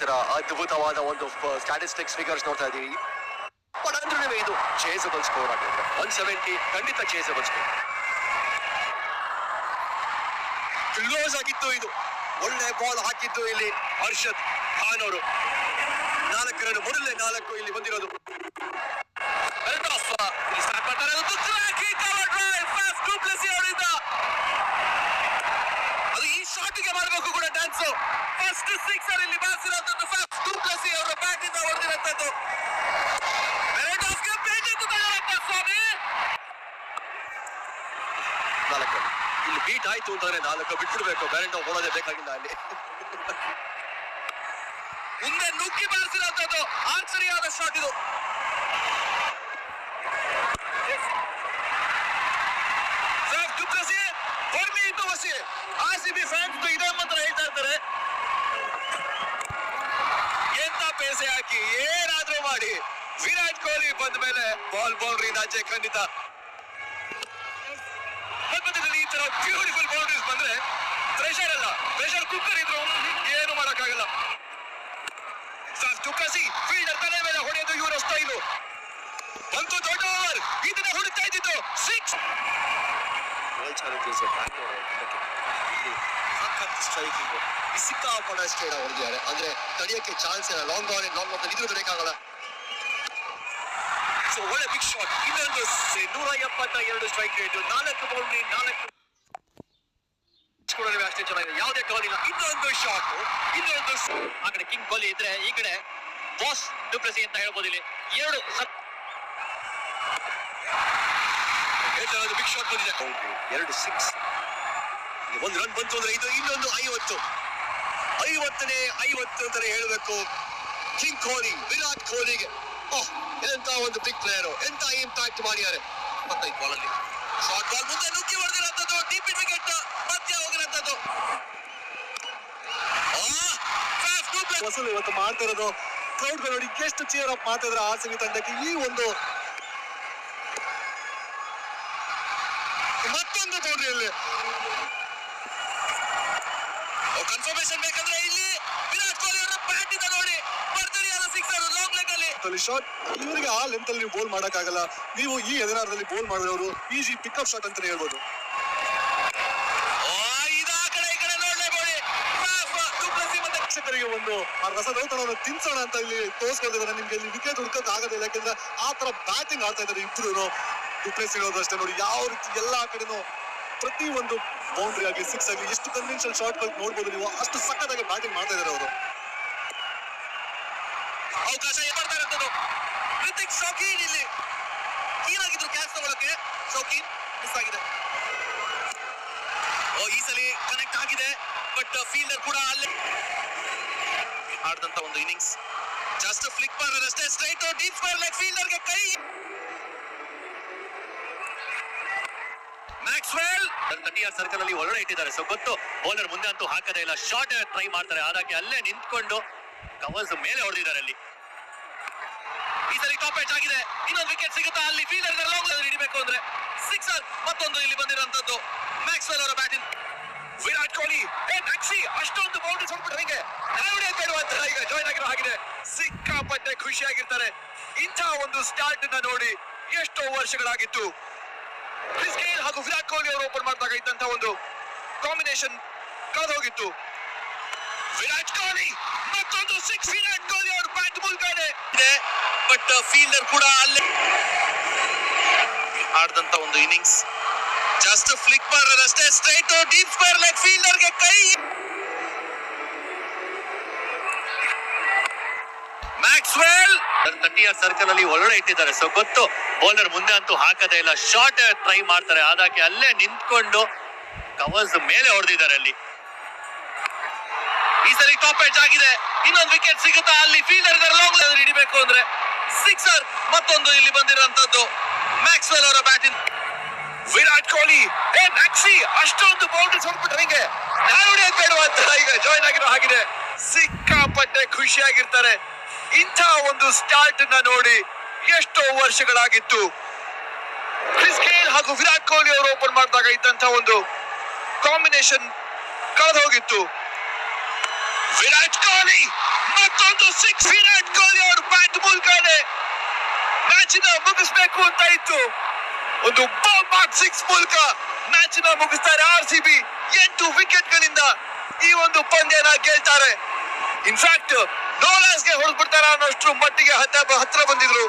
ತರ ಅದ್ಭುತವಾದ ಒಂದು ಸ್ಟ್ಯಾಟಿಸ್ಟಿಕ್ಸ್ ಫಿಗರ್ಸ್ ನೋಡ್ತಾ ಇದೀವಿ. ಬಟ್ ಅಂದ್ರೆ ಇದು ಚೇಸಬಲ್ ಸ್ಕೋರ್ ಆಗಿರುತ್ತೆ. 170 ಖಂಡಿತ ಚೇಸಬಲ್ ಸ್ಕೋರ್. ಕ್ಲೋಸ್ ಆಗಿತ್ತು ಇದು. ಒಳ್ಳೆ ಬಾಲ್ ಹಾಕಿದ್ದು ಇಲ್ಲಿ ಹರ್ಷದ್ ಖಾನ್ ಅವರು. 4 ರನ್, ಮೊದಲೇ 4 ಇಲ್ಲಿ ಬಂದಿರೋದು. ಅದು ಈ ಶಾಟ್ಗೆ ಮಾಡಬೇಕು ಕೂಡ ಡ್ಯಾನ್ಸ್. ಫಸ್ಟ್ ಸಿಕ್ಸರ್ ಇಲ್ಲಿ ಬಾರಿಸಿರೋದು ಫಾಫ್ ಡು ಪ್ಲೆಸಿಸ್ ಅವರ ಬ್ಯಾಟ್ ಇಂದ ಹೊಡೆದಿರುವಂತದ್ದು. ಇಲ್ಲಿ ಬೀಟ್ ಆಯ್ತು ಅಂತಂದ್ರೆ 4 ಬಿಟ್ಬಿಡ್ಬೇಕು. ಬ್ಯಾರೆಂಡೋ ಓಡೋದೇ ಬೇಕಾಗಿಲ್ಲ ಅಲ್ಲಿ. ಮುಂದೆ ನುಗ್ಗಿ ಬಾರಿಸಿರುವಂತದ್ದು ಆಶ್ಚರ್ಯವಾದ ಶಾಟ್ ಇದು. ಫಾಫ್ ಡು ಪ್ಲೆಸಿಸ್ ಫಾರ್ಮಿ ಇಂಟು ವಸಿ ಆರ್ಸಿಬಿ ಫ್ಯಾನ್ಸ್ ಇದೇ ಮಾತ್ರ ಹೇಳ್ತಾ ಇರ್ತಾರೆ. ಎಂತ ಪೇಸೆ ಹಾಕಿ ಏನಾದ್ರೂ ಮಾಡಿ ವಿರಾಟ್ ಕೊಹ್ಲಿ ಬಂದ ಮೇಲೆ ಬಾಲ್ ಬೌಂಡ್ರಿ ಆಚೆ ಖಂಡಿತ. ಈ ತರ ಬ್ಯೂಟಿಫುಲ್ ಬೌಂಡ್ರೀಸ್ ಬಂದ್ರೆ ಪ್ರೆಷರ್ ಅಲ್ಲ, ಪ್ರೆಷರ್ ಕುಕ್ಕರ್ ಇದ್ರು ಏನು ಮಾಡಕ್ಕಾಗಲ್ಲ. ಫೀಲ್ಡರ್ ತಲೆ ಮೇಲೆ ಹೊಡೆಯೋದು ಇವರ ಸ್ಟೈಲು. ಒಂದು ದೊಡ್ಡ ಓವರ್ ಇದನ್ನ ಹೊಡಿತಾ ಇದ್ದಿದ್ದು 6. ಸ್ಟ್ರೈಕಿಂಗ್ ಸಿಕ್ಕಾಪಡ ಸ್ಟೇಡ ಹೊಡೆದಿದ್ದಾರೆ. ಅಂದ್ರೆ ತಡೆಯಕ್ಕೆ ಚಾನ್ಸ್ ಇಲ್ಲ. ಲಾಂಗ್ ಬಾಲ್ ಇದ್ರು ತಡೆಯಕ್ಕಾಗಲ್ಲ. ಸೊ ಒಳ್ಳೆ ಬಿಗ್ ಶಾಟ್. ಇನ್ನೊಂದು 172 ಸ್ಟ್ರೈಕ್ ರೇಟ್, 4 ಬೌಂಡ್ರಿ, 4 ಅಷ್ಟೇ ಚೆನ್ನಾಗಿದೆ. ಯಾವುದೇ ಕವರ್ ಇಲ್ಲ. ಇನ್ನೊಂದು ಶಾಟ್, ಇನ್ನೊಂದು ಆ ಕಡೆ ಕಿಂಗ್ ಕೊಹ್ಲಿ ಇದ್ರೆ ಈ ಕಡೆ ಬಾಸ್ ಡು ಪ್ಲೆಸಿಸ್ ಅಂತ ಹೇಳ್ಬೋದು. ಇಲ್ಲಿ 2 ಬಿಗ್ ಶಾಟ್ ಬಂದಿದೆ. 2 6. 1 ರನ್ ಬಂತು ಅಂದ್ರೆ ಇದು ಇನ್ನೊಂದು 50ನೇ 50 ಅಂತಾನೆ ಹೇಳ್ಬೇಕು. ಕಿಂಗ್ ಕೊಹ್ಲಿ, ವಿರಾಟ್ ಕೊಹ್ಲಿಗೆ ಎಂತ ಒಂದು ಬಿಗ್ ಪ್ಲೇಯರ್, ಎಂತ ಇಂಪ್ಯಾಕ್ಟ್ ಮಾಡಿದ್ದಾರೆ. 25 ಬಾಲ್ ಅಲ್ಲಿ ಶಾರ್ಟ್ ಬಾಲ್ ಮುಂದೆ ನುಗ್ಗಿ ಹೊಡೆದಿರೋಂಥದ್ದು, ಡೀಪ್ ಇನ್ ವಿಕೆಟ್ ಮಧ್ಯ ಹೋಗಿರೋಂಥದ್ದು. ವಸೂಲ್ ಇವತ್ತು ಮಾಡ್ತಾ ಇರೋದು ಕ್ರೌಡ್ ನೋಡಿ ಎಷ್ಟು ಚೀರ್ ಅಪ್ ಮಾಡ್ತಾ ಇದ್ರೆ ಆರ್ಸಿಬಿ ತಂಡಕ್ಕೆ. ಈ ಒಂದು ಮತ್ತೊಂದು ಬೌಂಡ್ರಿಯಲ್ಲಿ ಕನ್ಫರ್ಮೇಶನ್ ಬೇಕಂದ್ರೆ ಇಲ್ಲಿ ವಿರಾಟ್ ಕೊಹ್ಲಿ ಅವರ ಬ್ಯಾಟ್ ಇಂದ ನೋಡಿ ಭರ್ಜರಿಯಾದ ಸಿಕ್ಸರ್ ಲಾಂಗ್ ಲೆಗ್ ಅಲ್ಲಿ ಶಾಟ್. ಇವರಿಗೆ ಆ ಲೆಂತ್ ಅಲ್ಲಿ ನೀವು ಬೋಲ್ ಮಾಡಕ್ಕಾಗಲ್ಲ. ನೀವು ಈ ಎದುರಾರದಲ್ಲಿ ಬೋಲ್ ಮಾಡಿದವರು ಈಸಿ ಪಿಕಪ್ ಶಾಟ್ ಅಂತಾನೆ ಹೇಳ್ಬೋದು. ಒಂದು ಆ ರಸದೌತಣವನ್ನು ತಿನ್ಸೋಣ ಅಂತ ಇಲ್ಲಿ ತೋರಿಸ್ಕೊಳ್ತಿದ್ದಾರೆ. ನಿಮ್ಗೆ ಇಲ್ಲಿ ವಿಕೆಟ್ ಹುಡ್ಕೋಕ್ ಆಗೋದಿಲ್ಲ, ಯಾಕಂದ್ರೆ ಆ ತರ ಬ್ಯಾಟಿಂಗ್ ಆಡ್ತಾ ಇದ್ದಾರೆ ಇಬ್ರು. ಡು ಪ್ಲೆಸಿಸ್ ಇರೋದು ಅಷ್ಟೇ ನೋಡಿ, ಯಾವ ರೀತಿ ಎಲ್ಲಾ ಕಡೆನೂ ಪ್ರತಿ ಒಂದು ಬೌಂಡ್ರಿ ಆಗಲಿ, ಸಿಕ್ಸ್ ಆಗಲಿ, ಎಷ್ಟು ಕನ್ವೆನ್ಷನಲ್ ಶಾಟ್ ಗಳು ನೋಡ್ಬೋದು ನೀವು. ಅಷ್ಟು ಸಕ್ಕತ್ತಾಗಿ ಬ್ಯಾಟಿಂಗ್ ಮಾಡ್ತಾ ಇದ್ದಾರೆ ಅವರು. ಅವಕಾಶ ಮಾಡ್ತಾ ಇರೋದು ರಿತಿಕ್ ಶೌಕೀನ್. ಇಲ್ಲಿ ಕೀನಾಗಿದ್ರು ಕ್ಯಾಚ್ ತಗೊಳಕ್ಕೆ, ಶೌಕೀನ್ ಮಿಸ್ ಆಗಿದೆ. ಈ ಸಲ ಕನೆಕ್ಟ್ ಆಗಿದೆ, ಬಟ್ ಫೀಲ್ಡರ್ ಕೂಡ ಅಲ್ಲೇ ಆಡಿದಂತ ಒಂದು ಇನ್ನಿಂಗ್ಸ್. ಜಸ್ಟ್ ಫ್ಲಿಕ್ ಮಾಡಿದ್ರಷ್ಟೇ, ಸ್ಟ್ರೈಟ್ ಡೀಪ್ ಸ್ಕ್ವೇರ್ ಲೆಗ್, ಫೀಲ್ಡರ್ಗೆ ಕೈ. ಮ್ಯಾಕ್ಸ್ವೆಲ್ 30 ಸರ್ಕಲ್ ಅಲ್ಲಿ ಒಳಗಡೆ ಇಟ್ಟಿದ್ದಾರೆ. ಸೊ ಗೊತ್ತು ಬೌಲರ್ ಮುಂದೆ ಅಂತೂ ಹಾಕದೇ ಇಲ್ಲ. ಶಾರ್ಟ್ ಟ್ರೈ ಮಾಡ್ತಾರೆ, ಆದಾಗೆ ಅಲ್ಲೇ ನಿಂತ್ಕೊಂಡು ಕವರ್ಸ್ ಮೇಲೆ ಹೊಡೆದಿದ್ದಾರೆ. ಅಲ್ಲಿ ಈ ಸರಿ ಟಾಪ್ ಎಡ್ಜ್ ಆಗಿದೆ. ಇನ್ನೊಂದು ವಿಕೆಟ್ ಸಿಗುತ್ತಾ ಅಲ್ಲಿ? ಫೀಲ್ಡರ್ ಲಾಂಗ್ ಹಿಡಿಬೇಕು ಅಂದ್ರೆ ಸಿಕ್ಸರ್. ಮತ್ತೊಂದು ಇಲ್ಲಿ ಬಂದಿರುವಂತದ್ದು ಮ್ಯಾಕ್ಸ್ವೆಲ್ ಅವರ ಬ್ಯಾಟಿಂಗ್. ವಿರಾಟ್ ಕೊಹ್ಲಿ ಮ್ಯಾಕ್ಸಿ ಅಷ್ಟೊಂದು ಬೌಂಡ್ರೀಸ್ ಹೊಡ್ಬಿಟ್ರೆ ಹಿಂಗೆ ಬೇಡುವಂತ ಈಗ ಜಾಯ್ನ್ ಆಗಿರೋ ಹಾಗಿದೆ. ಸಿಕ್ಕಾಪಟ್ಟೆ ಖುಷಿಯಾಗಿರ್ತಾರೆ. ಇಂಥ ಒಂದು ಸ್ಟಾರ್ಟ್ ನ ನೋಡಿ ಎಷ್ಟೋ ವರ್ಷಗಳಾಗಿತ್ತು. ಕ್ರಿಸ್ ಗೇಲ್ ಹಾಗೂ ವಿರಾಟ್ ಕೊಹ್ಲಿ ಅವರು ಓಪನ್ ಮಾಡಿದಾಗ ಇದ್ದಂತ ಒಂದು ಕಾಂಬಿನೇಷನ್ ಕಳೆದೋಗಿತ್ತು. ವಿರಾಟ್ ಕೊಹ್ಲಿ ಮತ್ತೊಂದು 6. ವಿರಾಟ್ ಕೊಹ್ಲಿ ಅವರು ಬ್ಯಾಟ್ ಮೂಲಕ ಇದೆ, ಬಟ್ ಫೀಲ್ಡರ್ ಕೂಡ ಅಲ್ಲೇ ಆಡಿದಂತ ಒಂದು ಇನ್ನಿಂಗ್ಸ್. ಜಸ್ಟ್ ಫ್ಲಿಕ್ ಮಾಡಿದ್ರಷ್ಟೇ, ಸ್ಟ್ರೈಟ್ ಡೀಪ್ ಸ್ಕ್ವೇರ್ ಲೆಗ್, ಫೀಲ್ಡರ್ಗೆ ಕೈ. ಮ್ಯಾಕ್ಸ್ವೆಲ್ 30 ಸರ್ಕಲ್ ಅಲ್ಲಿ ಒಳಗಡೆ ಇಟ್ಟಿದ್ದಾರೆ. ಸೊ ಗೊತ್ತು ಬೌಲರ್ ಮುಂದೆ ಅಂತೂ ಹಾಕದೇ ಇಲ್ಲ. ಶಾರ್ಟ್ ಟ್ರೈ ಮಾಡ್ತಾರೆ, ಆದಾಗೆ ಅಲ್ಲೇ ನಿಂತ್ಕೊಂಡು ಕವರ್ಸ್ ಮೇಲೆ ಹೊಡೆದಿದ್ದಾರೆ. ಅಲ್ಲಿ ಈ ಸರಿ ಟಾಪ್ ಎಡ್ಜ್ ಆಗಿದೆ. ಇನ್ನೊಂದು ವಿಕೆಟ್ ಸಿಗುತ್ತಾ ಅಲ್ಲಿ? ಫೀಲ್ಡರ್ ಲಾಂಗ್ ಹಿಡಿಬೇಕು ಅಂದ್ರೆ ಸಿಕ್ಸರ್. ಮತ್ತೊಂದು ಇಲ್ಲಿ ಬಂದಿರುವಂತದ್ದು ಮ್ಯಾಕ್ಸ್ವೆಲ್ ಅವರ ಬ್ಯಾಟಿಂಗ್. ವಿರಾಟ್ ಕೊಹ್ಲಿ ಮ್ಯಾಕ್ಸಿ ಅಷ್ಟೊಂದು ಬೌಂಡ್ರೀಸ್ ಹೊಡ್ಬಿಟ್ರೆ ಹಿಂಗೆ ಬೇಡುವಂತ ಈಗ ಜಾಯ್ನ್ ಆಗಿರೋ ಹಾಗಿದೆ. ಸಿಕ್ಕಾಪಟ್ಟೆ ಖುಷಿಯಾಗಿರ್ತಾರೆ. ಇಂಥ ಒಂದು ಸ್ಟಾರ್ಟ್ ನ ನೋಡಿ ಎಷ್ಟೋ ವರ್ಷಗಳಾಗಿತ್ತು. ಕ್ರಿಸ್ ಗೇಲ್ ಹಾಗೂ ವಿರಾಟ್ ಕೊಹ್ಲಿ ಅವರು ಓಪನ್ ಮಾಡಿದಾಗ ಇದ್ದಂತ ಒಂದು ಕಾಂಬಿನೇಷನ್ ಕಳೆದೋಗಿತ್ತು. ವಿರಾಟ್ ಕೊಹ್ಲಿ ಮತ್ತೊಂದು 6. ವಿರಾಟ್ ಕೊಹ್ಲಿ ಅವರು ಬ್ಯಾಟ್ ಮೂಲಕನೇ ಮ್ಯಾಚಿನ ಮುಗಿಸ್ಬೇಕು ಅಂತ ಇತ್ತು. ಒಂದು ಬಾಂಬ್ 6 ಮೂಲಕ ಮ್ಯಾಚಿನ ಮುಗಿಸ್ತಾರೆ RCB. 8 ವಿಕೆಟ್ ಗಳಿಂದ ಈ ಒಂದು ಪಂದ್ಯನ ಗೆಲ್ತಾರೆ. ಇನ್ಫ್ಯಾಕ್ಟ್ ನೋಲಾಸ್ಗೆ ಹೊಡೆದ್ಬಿಡ್ತಾರ ಅನ್ನೋಷ್ಟು ಮಟ್ಟಿಗೆ ಹತ್ರ ಬಂದಿದ್ರು.